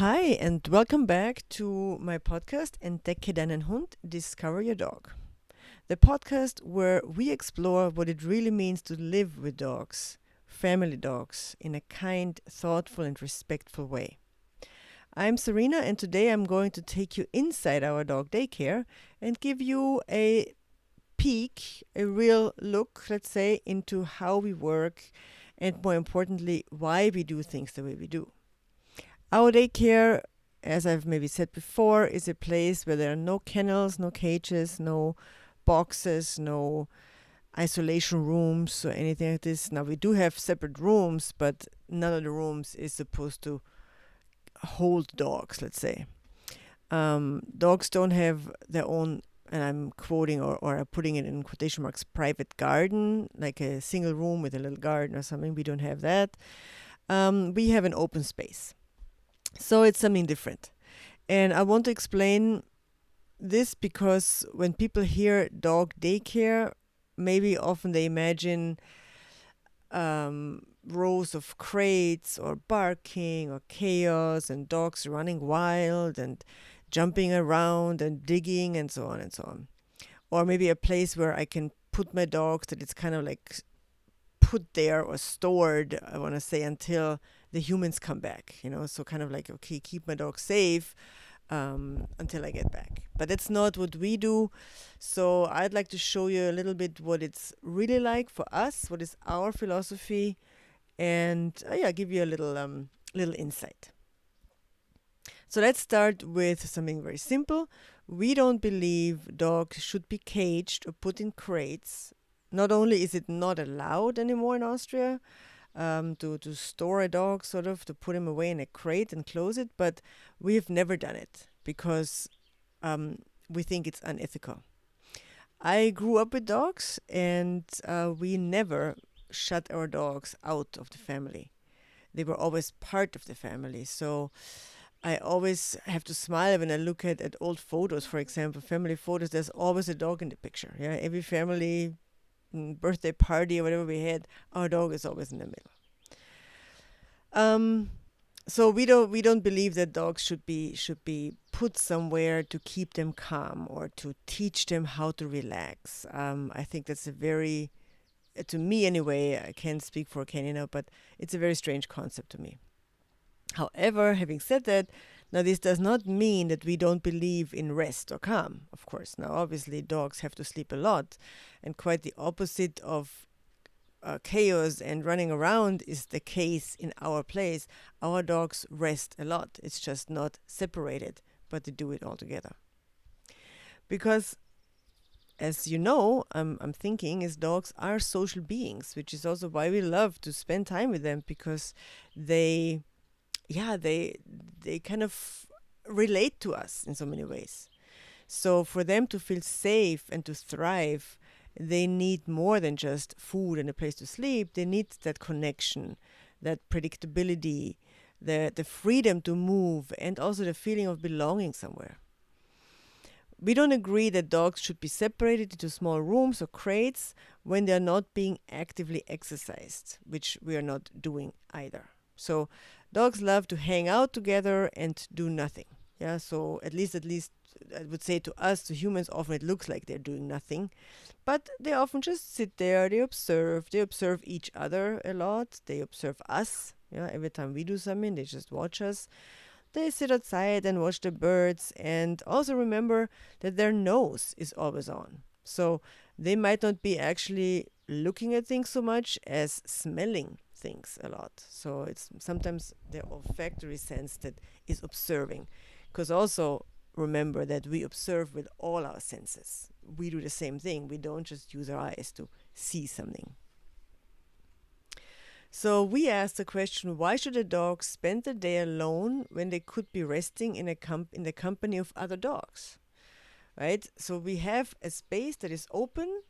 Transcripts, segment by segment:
Hi, and welcome back to my podcast Entdecke deinen Hund, Discover Your Dog. The podcast where we explore what it really means to live with dogs, family dogs, in a kind, thoughtful, and respectful way. I'm Serena, and today I'm going to take you inside our dog daycare and give you a peek, a real look, let's say, into how we work and more importantly, why we do things the way we do. Our daycare, as I've maybe said before, is a place where there are no kennels, no cages, no boxes, no isolation rooms or anything like this. Now, we do have separate rooms, but none of the rooms is supposed to hold dogs, let's say. Dogs don't have their own, and I'm quoting or I'm putting it in quotation marks, private garden, like a single room with a little garden or something. We don't have that. We have an open space. So it's something different. And I want to explain this because when people hear dog daycare, maybe often they imagine rows of crates or barking or chaos and dogs running wild and jumping around and digging and so on and so on. Or maybe a place where I can put my dogs that it's kind of like put there or stored, I want to say, until the humans come back, so kind of like, okay, keep my dog safe until I get back. But that's not what we do. So I'd like to show you a little bit what it's really like for us, what is our philosophy, and give you a little insight. So let's start with something very simple. We don't believe dogs should be caged or put in crates. Not only is it not allowed anymore in Austria, to store a dog, sort of, to put him away in a crate and close it, but we've never done it because we think it's unethical. I grew up with dogs, and we never shut our dogs out of the family. They were always part of the family. So I always have to smile when I look at old photos, for example, family photos. There's always a dog in the picture. Yeah, every family birthday party or whatever we had, our dog is always in the middle. Um, so we don't believe that dogs should be put somewhere to keep them calm or to teach them how to relax. I think that's a very, to me anyway, I can't speak for Ken, but it's a very strange concept to me. However, having said that, now this does not mean that we don't believe in rest or calm, of course. Now, obviously, dogs have to sleep a lot, and quite the opposite of chaos and running around is the case in our place. Our dogs rest a lot. It's just not separated, but they do it all together. Because, as you know, I'm thinking is dogs are social beings, which is also why we love to spend time with them because they, yeah, they kind of relate to us in so many ways. So for them to feel safe and to thrive, they need more than just food and a place to sleep. They need that connection, that predictability, the freedom to move, and also the feeling of belonging somewhere. We don't agree that dogs should be separated into small rooms or crates when they are not being actively exercised, which we are not doing either. So dogs love to hang out together and do nothing. Yeah, so at least I would say to us, to humans, often it looks like they're doing nothing, but they often just sit there, they observe each other a lot, they observe us. Yeah, every time we do something, they just watch us. They sit outside and watch the birds and also remember that their nose is always on. So they might not be actually looking at things so much as smelling things a lot. So it's sometimes their olfactory sense that is observing. Because also remember that we observe with all our senses. We do the same thing. We don't just use our eyes to see something. So we asked the question, why should a dog spend the day alone when they could be resting in the company of other dogs? Right? So we have a space that is open.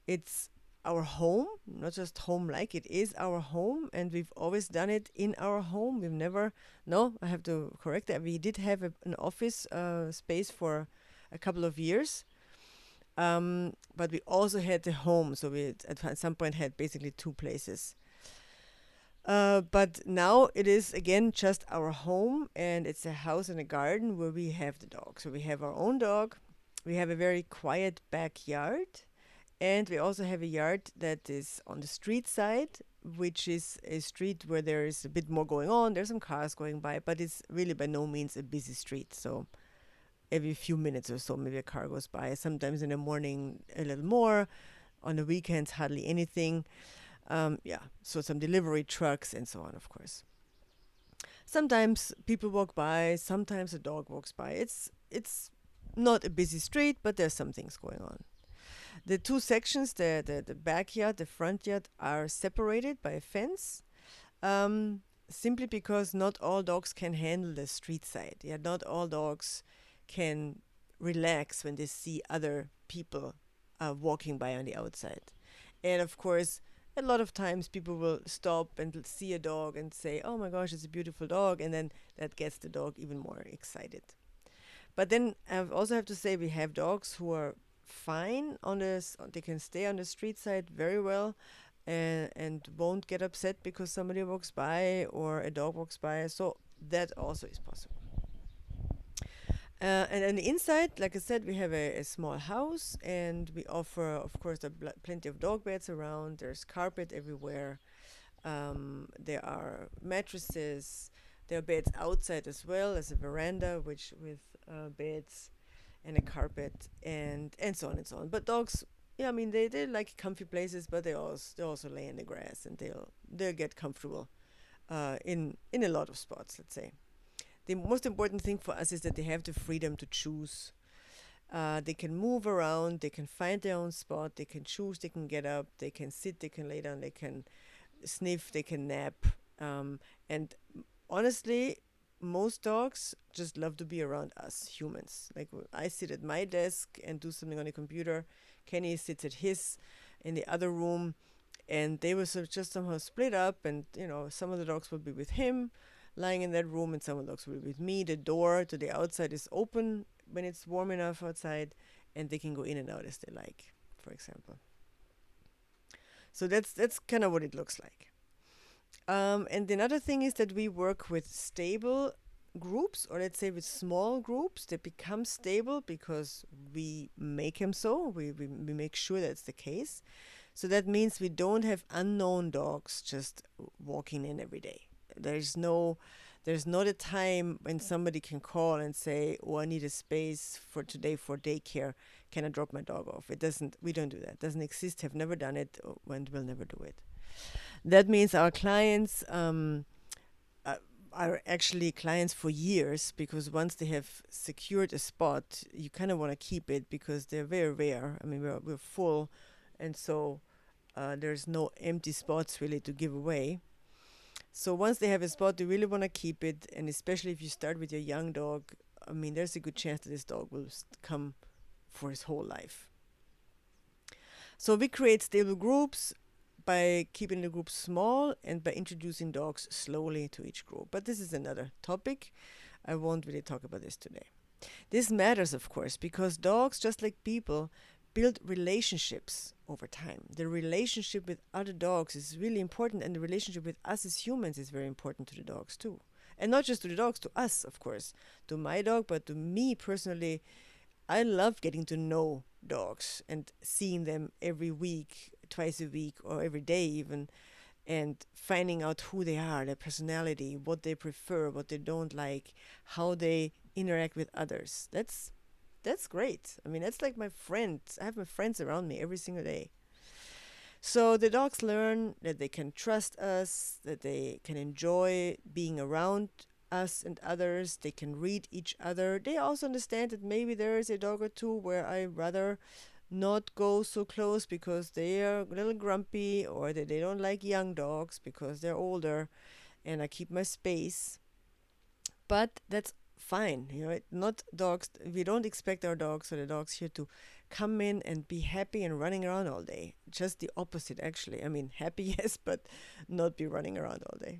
It's our home, not just home like it is our home, and we've always done it in our home. We've never, no, I have to correct that. We did have an office space for a couple of years, but we also had the home. So we at some point had basically two places. But now it is again just our home, and it's a house and a garden where we have the dog. So we have our own dog. We have a very quiet backyard, and we also have a yard that is on the street side, which is a street where there is a bit more going on. There's some cars going by, but it's really by no means a busy street. So every few minutes or so, maybe a car goes by. Sometimes in the morning, a little more. On the weekends, hardly anything. Yeah, so some delivery trucks and so on, of course. Sometimes people walk by, sometimes a dog walks by. It's not a busy street, but there's some things going on. The two sections, the backyard, the front yard, are separated by a fence. Simply because not all dogs can handle the street side. Yeah, not all dogs can relax when they see other people walking by on the outside. And of course, a lot of times people will stop and see a dog and say, "Oh my gosh, it's a beautiful dog," and then that gets the dog even more excited. But then I also have to say we have dogs who are fine on this. They can stay on the street side very well, and won't get upset because somebody walks by or a dog walks by. So that also is possible. And on the inside, like I said, we have a small house, and we offer, of course, plenty of dog beds around. There's carpet everywhere. There are mattresses. There are beds outside as well as a veranda, which with beds and a carpet and so on and so on. But dogs, yeah, I mean they like comfy places, but they also lay in the grass, and they'll get comfortable in a lot of spots. Let's say the most important thing for us is that they have the freedom to choose. They can move around, they can find their own spot, they can choose, they can get up, they can sit, they can lay down, they can sniff, they can nap. And honestly, most dogs just love to be around us humans. Like I sit at my desk and do something on the computer. Kenny sits at his in the other room, and they will just somehow split up. And some of the dogs will be with him, lying in that room, and some of the dogs will be with me. The door to the outside is open when it's warm enough outside, and they can go in and out as they like, for example. So that's kind of what it looks like. And another thing is that we work with stable groups, or let's say with small groups that become stable because we make them so. We make sure that's the case. So that means we don't have unknown dogs just walking in every day. There's no, there's not a time when somebody can call and say, "Oh, I need a space for today for daycare. Can I drop my dog off?" It doesn't. We don't do that. It doesn't exist. Have never done it, and will never do it. That means our clients uh, are actually clients for years, because once they have secured a spot, you kind of want to keep it because they're very rare. I mean, we're full, and so there's no empty spots really to give away. So once they have a spot, they really want to keep it, and especially if you start with your young dog, I mean, there's a good chance that this dog will come for his whole life. So we create stable groups by keeping the group small and by introducing dogs slowly to each group. But this is another topic. I won't really talk about this today. This matters, of course, because dogs, just like people, build relationships over time. The relationship with other dogs is really important, and the relationship with us as humans is very important to the dogs, too. And not just to the dogs, to us, of course, to my dog, but to me personally. I love getting to know dogs and seeing them every week, twice a week, or every day even, and finding out who they are, their personality, what they prefer, what they don't like, how they interact with others. That's great. I mean, that's like my friends. I have my friends around me every single day. So the dogs learn that they can trust us, that they can enjoy being around us and others. They can read each other. They also understand that maybe there is a dog or two where I rather not go so close because they are a little grumpy, or that they don't like young dogs because they're older, and I keep my space. But that's fine. Not dogs. We don't expect our dogs or the dogs here to come in and be happy and running around all day. Just the opposite, actually. I mean, happy, yes, but not be running around all day.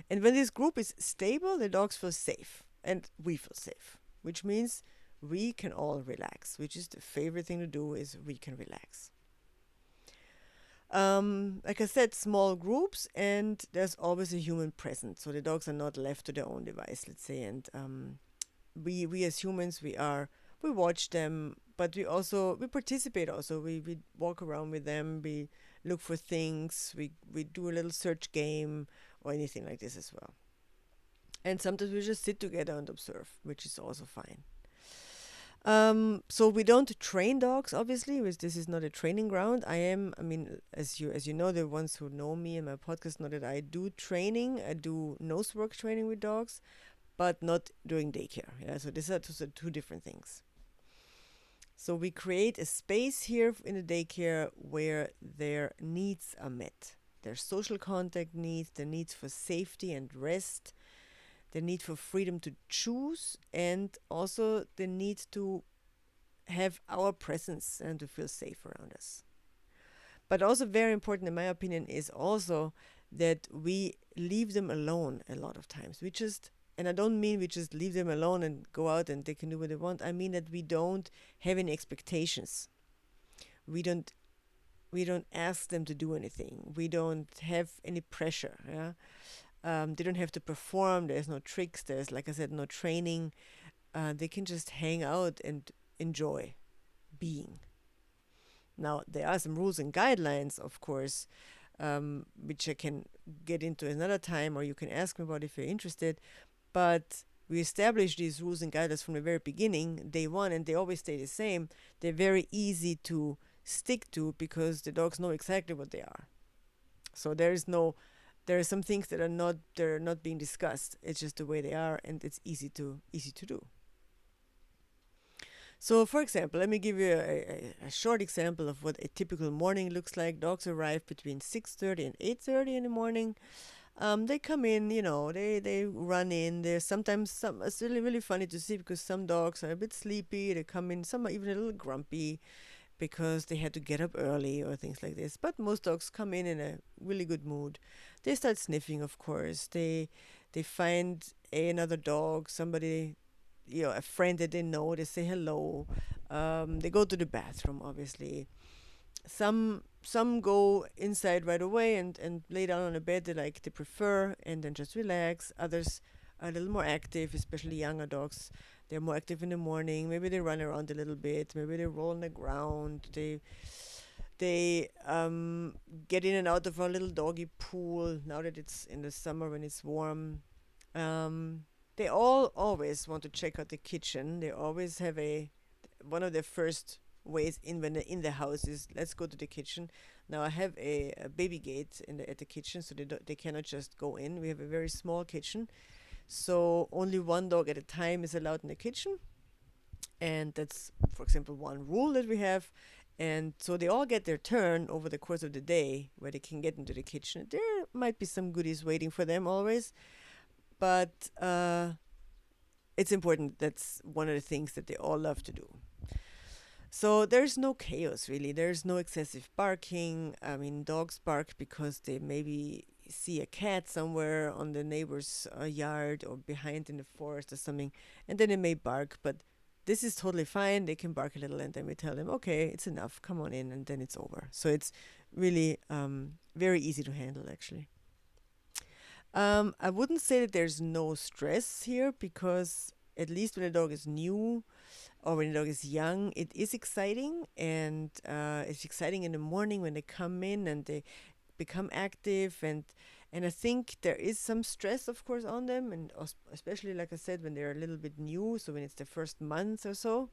And when this group is stable, the dogs feel safe and we feel safe, which means we can all relax, which is the favorite thing to do, is we can relax. Like I said, small groups, and there's always a human present. So the dogs are not left to their own device, let's say. And we as humans, we watch them, but we participate also. We walk around with them. We look for things. We do a little search game or anything like this as well. And sometimes we just sit together and observe, which is also fine. So we don't train dogs, obviously. This is not a training ground. I mean, as you know, the ones who know me and my podcast know that I do training. I do nose work training with dogs, but not during daycare. Yeah, so these are two different things. So we create a space here in the daycare where their needs are met. Their social contact needs, their needs for safety and rest, the need for freedom to choose, and also the need to have our presence and to feel safe around us. But also, very important, in my opinion, is also that we leave them alone a lot of times. And I don't mean we just leave them alone and go out and they can do what they want. I mean that we don't have any expectations. We don't we don't ask them to do anything. We don't have any pressure. Yeah, they don't have to perform. There's no tricks. There's, like I said, no training. They can just hang out and enjoy being. Now, there are some rules and guidelines, of course, which I can get into another time, or you can ask me about if you're interested. But we established these rules and guidelines from the very beginning, day one, and they always stay the same. They're very easy to stick to because the dogs know exactly what they are. So there are some things that are not being discussed. It's just the way they are, and it's easy to do. So, for example, let me give you a short example of what a typical morning looks like. Dogs arrive between 6:30 and 8:30 in the morning. They come in, they run in. There's sometimes some. It's really funny to see because some dogs are a bit sleepy. They come in. Some are even a little grumpy because they had to get up early or things like this. But most dogs come in a really good mood. They start sniffing, of course. They find another dog, somebody, a friend that they know. They say hello. They go to the bathroom, obviously. Some go inside right away and lay down on a bed they prefer and then just relax. Others are a little more active, especially younger dogs. They're more active in the morning. Maybe they run around a little bit. Maybe they roll on the ground. They get in and out of our little doggy pool now that it's in the summer when it's warm. Um, they all always want to check out the kitchen. They always have a one of their first ways in when they're in the house is let's go to the kitchen. Now I have a baby gate at the kitchen, so they cannot just go in. We have a very small kitchen, so only one dog at a time is allowed in the kitchen, and that's, for example, one rule that we have. And so they all get their turn over the course of the day where they can get into the kitchen. There might be some goodies waiting for them always, but it's important. That's one of the things that they all love to do. So there's no chaos really. There's no excessive barking. I mean, dogs bark because they maybe see a cat somewhere on the neighbor's yard or behind in the forest or something, and then they may bark. But this is totally fine. They can bark a little, and then we tell them, okay, it's enough. Come on in, and then it's over. So it's really very easy to handle, actually. I wouldn't say that there's no stress here because at least when a dog is new or when a dog is young, it is exciting, and it's exciting in the morning when they come in and they become active, and I think there is some stress, of course, on them, and especially, like I said, when they're a little bit new, so when it's the first month or so.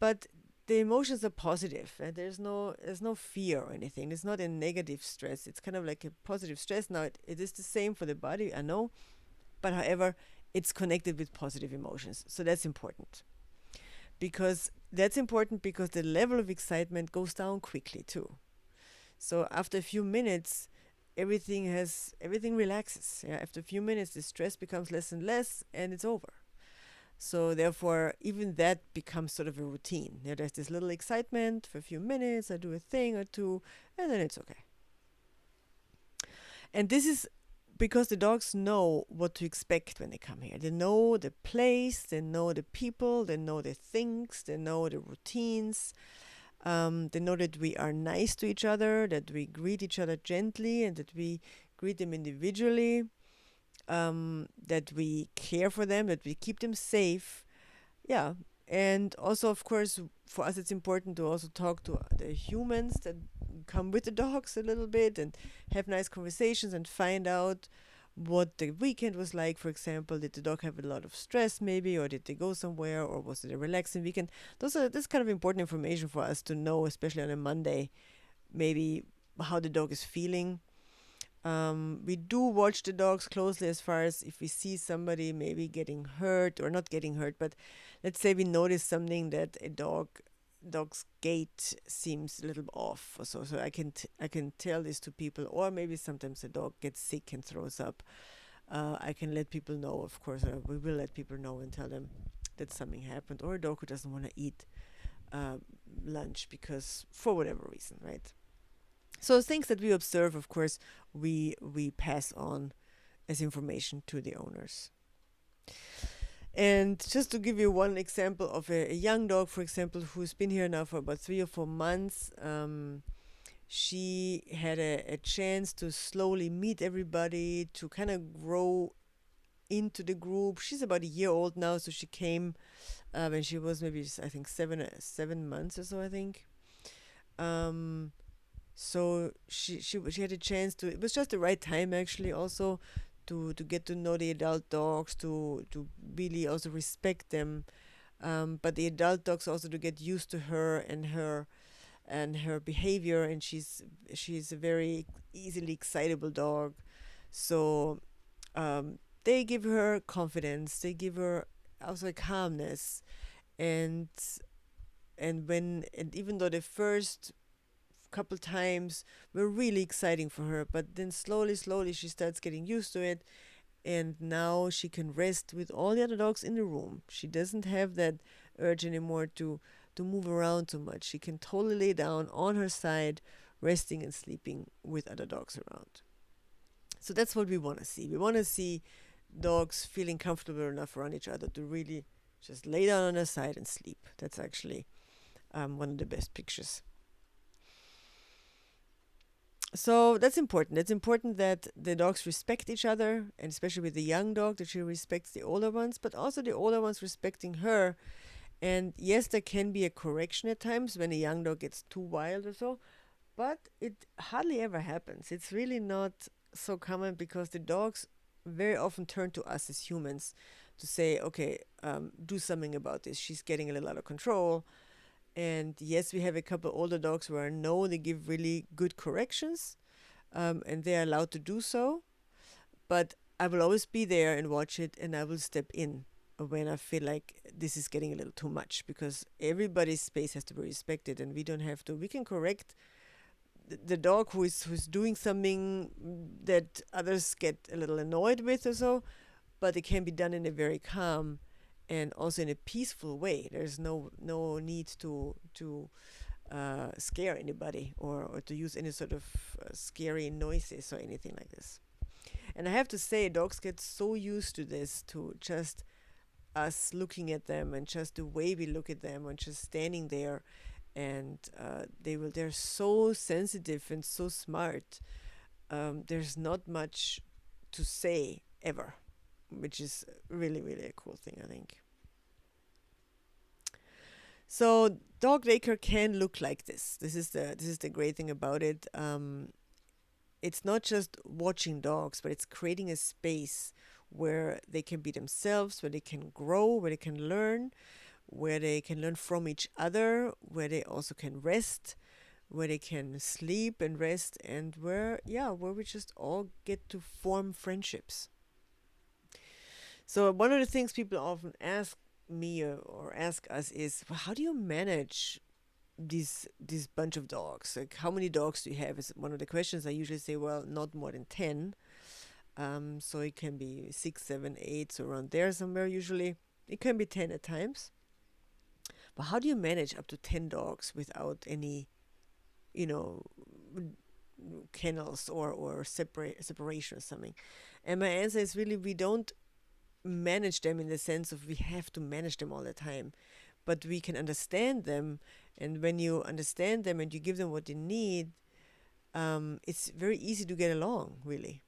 But the emotions are positive, and there's no fear or anything. It's not a negative stress. It's kind of like a positive stress. Now it is the same for the body, I know, but however, it's connected with positive emotions, so that's important because the level of excitement goes down quickly too. So after a few minutes, everything relaxes. Yeah, after a few minutes, the stress becomes less and less, and it's over. So therefore, even that becomes sort of a routine. Yeah, there's this little excitement for a few minutes. I do a thing or two, and then it's okay. And this is because the dogs know what to expect when they come here. They know the place, they know the people, they know the things, they know the routines. They know that we are nice to each other, that we greet each other gently, and that we greet them individually, that we care for them, that we keep them safe. Yeah. And also, of course, for us, it's important to also talk to the humans that come with the dogs a little bit and have nice conversations and find out what the weekend was like. For example, did the dog have a lot of stress maybe, or did they go somewhere, or was it a relaxing weekend? This kind of important information for us to know, especially on a Monday, maybe how the dog is feeling. We do watch the dogs closely as far as if we see somebody maybe getting hurt or not getting hurt, but let's say we notice something that dog's gait seems a little off or so. So I can tell this to people, or maybe sometimes the dog gets sick and throws up. I can let people know, of course, or we will let people know and tell them that something happened, or a dog who doesn't want to eat uh, lunch because for whatever reason, right? So things that we observe, of course, we pass on as information to the owners. And just to give you one example of a young dog, for example, who's been here now for about 3 or 4 months, she had a chance to slowly meet everybody, to kind of grow into the group. She's about a year old now, so she came when she was maybe, I think, 7 months or so, I think. Um, so she had a chance to. It was just the right time, actually, also to get to know the adult dogs, to really also respect them. But the adult dogs also to get used to her and her behavior. And she's a very easily excitable dog. So they give her confidence. They give her also a calmness. And and even though the first couple times were really exciting for her, but then slowly she starts getting used to it, and now she can rest with all the other dogs in the room. She doesn't have that urge anymore to move around too much. She can totally lay down on her side, resting and sleeping with other dogs around. So that's what we want to see. We want to see dogs feeling comfortable enough around each other to really just lay down on their side and sleep. That's actually one of the best pictures. So that's important. It's important that the dogs respect each other, and especially with the young dog, that she respects the older ones, but also the older ones respecting her. And yes, there can be a correction at times when a young dog gets too wild or so, but it hardly ever happens. It's really not so common because the dogs very often turn to us as humans to say, okay, do something about this. She's getting a little out of control. And yes, we have a couple older dogs where I know they give really good corrections, and they are allowed to do so. But I will always be there and watch it, and I will step in when I feel like this is getting a little too much, because everybody's space has to be respected, and we don't have to. We can correct the dog who's doing something that others get a little annoyed with or so, but it can be done in a very calm and also in a peaceful way. There's no need to scare anybody, or to use any sort of scary noises or anything like this. And I have to say, dogs get so used to this, to just us looking at them and just the way we look at them and just standing there, and they're so sensitive and so smart. There's not much to say ever, which is really a cool thing, I think. So dog daycare can look like this. This is the great thing about it. It's not just watching dogs, but it's creating a space where they can be themselves, where they can grow, where they can learn, where they can learn from each other, where they also can rest, where they can sleep and rest, and where we just all get to form friendships. So one of the things people often ask me, or ask us is, well, how do you manage this bunch of dogs? Like, how many dogs do you have? Is one of the questions. I usually say, well, not more than 10. So it can be six, seven, eight, so around there somewhere usually. It can be 10 at times. But how do you manage up to 10 dogs without any, you know, kennels, or separation or something? And my answer is really, we don't manage them in the sense of we have to manage them all the time. but we can understand them. And when you understand them and you give them what they need, it's very easy to get along, really.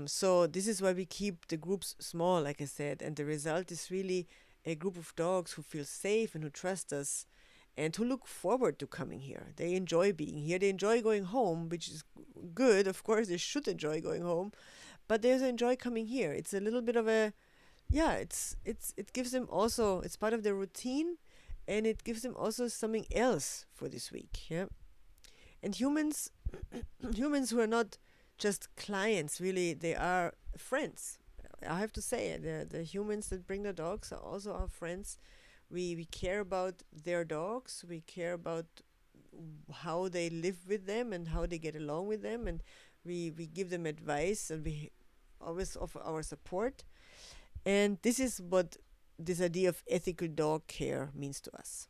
So this is why we keep the groups small, like I said, and the result is really a group of dogs who feel safe and who trust us and who look forward to coming here. They enjoy being here. They enjoy going home, which is good. Of course, they should enjoy going home, but they also enjoy coming here. It's a little bit of a, yeah, it gives them also, it's part of their routine, and it gives them also something else for this week. Yeah. And humans, humans who are not just clients, really, they are friends. I have to say it. The humans that bring the dogs are also our friends. We care about their dogs. We care about how they live with them and how they get along with them. And we give them advice, and we always offer our support. And this is what this idea of ethical dog care means to us.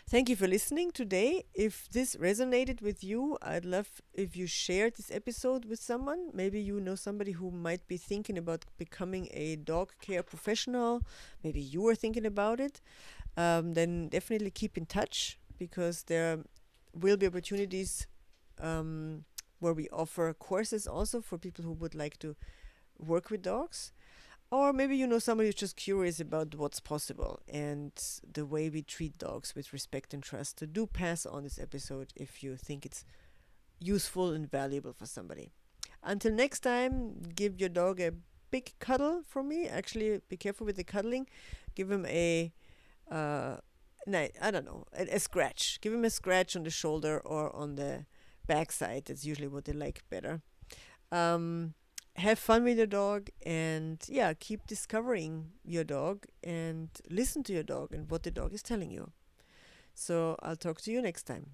Thank you for listening today. If this resonated with you, I'd love if you shared this episode with someone. Maybe you know somebody who might be thinking about becoming a dog care professional. Maybe you are thinking about it. Then definitely keep in touch, because there will be opportunities where we offer courses also for people who would like to work with dogs. Or maybe you know somebody who's just curious about what's possible and the way we treat dogs with respect and trust. So do pass on this episode if you think it's useful and valuable for somebody. Until next time, give your dog a big cuddle from me. Actually, be careful with the cuddling. Give him uh, I don't know, a scratch. Give him a scratch on the shoulder or on the backside. That's usually what they like better. Um, have fun with your dog, and yeah, keep discovering your dog and listen to your dog and what the dog is telling you. So I'll talk to you next time.